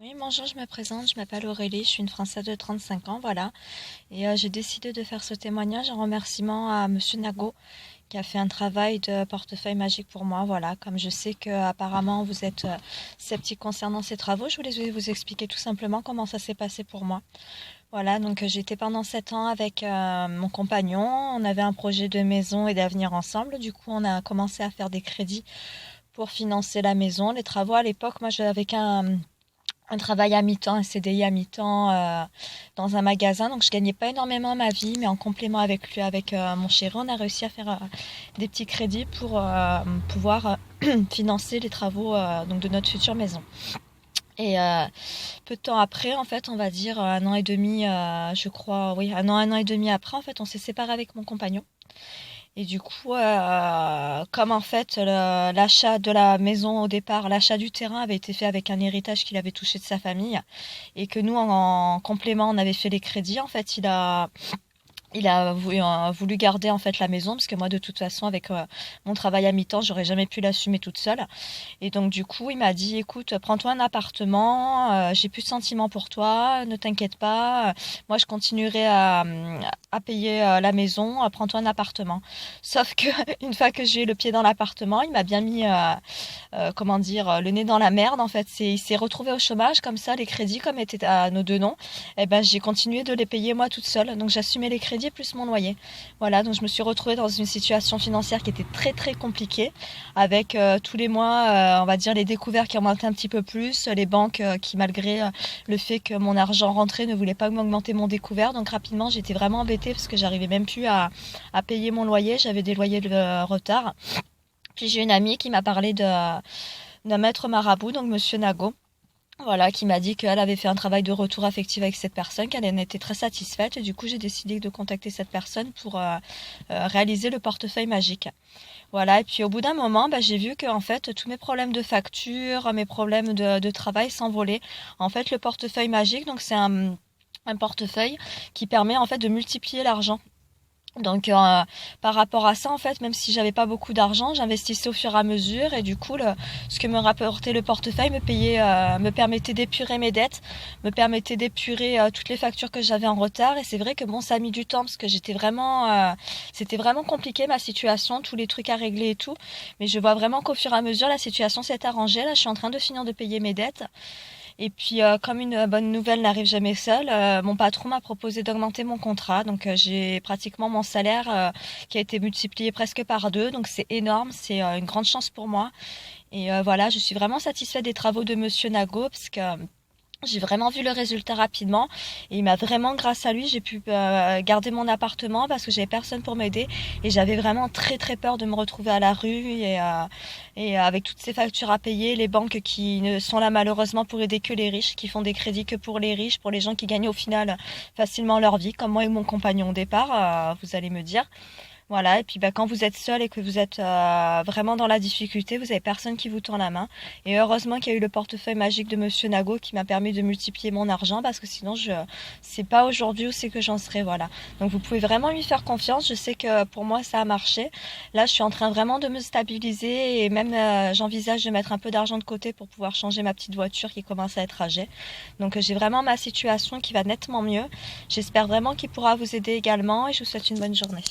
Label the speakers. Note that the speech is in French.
Speaker 1: Oui, bonjour, je me présente, je m'appelle Aurélie, je suis une Française de 35 ans, voilà. Et j'ai décidé de faire ce témoignage en remerciement à Monsieur Nago qui a fait un travail de portefeuille magique pour moi, voilà. Comme je sais que apparemment vous êtes sceptique concernant ces travaux, je voulais vous expliquer tout simplement comment ça s'est passé pour moi. Voilà, donc j'étais pendant 7 ans avec mon compagnon, on avait un projet de maison et d'avenir ensemble, du coup on a commencé à faire des crédits pour financer la maison, les travaux à l'époque, moi j'avais un travail à mi-temps, un CDI à mi-temps dans un magasin. Donc je gagnais pas énormément ma vie, mais en complément avec lui, avec mon chéri, on a réussi à faire des petits crédits pour pouvoir financer les travaux donc de notre future maison. Et peu de temps après, en fait, on va dire un an et demi, je crois, oui, un an et demi après, en fait, on s'est séparés avec mon compagnon. Et du coup, comme en fait l'achat de la maison au départ, l'achat du terrain avait été fait avec un héritage qu'il avait touché de sa famille, et que nous, en complément, on avait fait les crédits, en fait, il a voulu garder en fait la maison parce que moi de toute façon avec mon travail à mi-temps j'aurais jamais pu l'assumer toute seule et donc du coup il m'a dit écoute prends-toi un appartement, j'ai plus de sentiments pour toi, ne t'inquiète pas, moi je continuerai à payer la maison, prends-toi un appartement. Sauf que une fois que j'ai eu le pied dans l'appartement il m'a bien mis comment dire le nez dans la merde en fait, il s'est retrouvé au chômage comme ça, les crédits comme étaient à nos deux noms, et ben j'ai continué de les payer moi toute seule, donc j'assumais les crédits plus mon loyer. Voilà, donc je me suis retrouvée dans une situation financière qui était très très compliquée, avec tous les mois, on va dire les découvertes qui augmentaient un petit peu plus, les banques qui malgré le fait que mon argent rentrait ne voulaient pas m'augmenter mon découvert, donc rapidement j'étais vraiment embêtée parce que j'arrivais même plus à payer mon loyer, j'avais des loyers de retard. Puis j'ai une amie qui m'a parlé d'un maître marabout, donc Monsieur Nago, voilà, qui m'a dit qu'elle avait fait un travail de retour affectif avec cette personne, qu'elle en était très satisfaite. Et du coup, j'ai décidé de contacter cette personne pour réaliser le portefeuille magique. Voilà, et puis au bout d'un moment, bah, j'ai vu que en fait, tous mes problèmes de facture, mes problèmes de travail s'envolaient. En fait, le portefeuille magique, donc c'est un portefeuille qui permet en fait de multiplier l'argent. Donc par rapport à ça, en fait, même si j'avais pas beaucoup d'argent, j'investissais au fur et à mesure et du coup, ce que me rapportait le portefeuille me permettait d'épurer mes dettes, me permettait d'épurer toutes les factures que j'avais en retard. Et c'est vrai que bon, ça a mis du temps parce que c'était vraiment compliqué ma situation, tous les trucs à régler et tout. Mais je vois vraiment qu'au fur et à mesure, la situation s'est arrangée. Là, je suis en train de finir de payer mes dettes. Et puis, comme une bonne nouvelle n'arrive jamais seule, mon patron m'a proposé d'augmenter mon contrat. Donc, j'ai pratiquement mon salaire qui a été multiplié presque par deux. Donc, c'est énorme, c'est une grande chance pour moi. Et voilà, je suis vraiment satisfaite des travaux de Monsieur Nago parce que j'ai vraiment vu le résultat rapidement et il m'a vraiment, grâce à lui, j'ai pu garder mon appartement parce que j'avais personne pour m'aider et j'avais vraiment très très peur de me retrouver à la rue et avec toutes ces factures à payer, les banques qui ne sont là malheureusement pour aider que les riches, qui font des crédits que pour les riches, pour les gens qui gagnent au final facilement leur vie, comme moi et mon compagnon au départ, vous allez me dire. Voilà, et puis bah, quand vous êtes seul et que vous êtes vraiment dans la difficulté, vous avez personne qui vous tend la main. Et heureusement qu'il y a eu le portefeuille magique de Monsieur Nago qui m'a permis de multiplier mon argent parce que sinon je sais pas aujourd'hui où c'est que j'en serais. Voilà. Donc vous pouvez vraiment lui faire confiance. Je sais que pour moi ça a marché. Là je suis en train vraiment de me stabiliser et même j'envisage de mettre un peu d'argent de côté pour pouvoir changer ma petite voiture qui commence à être âgée. Donc j'ai vraiment ma situation qui va nettement mieux. J'espère vraiment qu'il pourra vous aider également et je vous souhaite une bonne journée.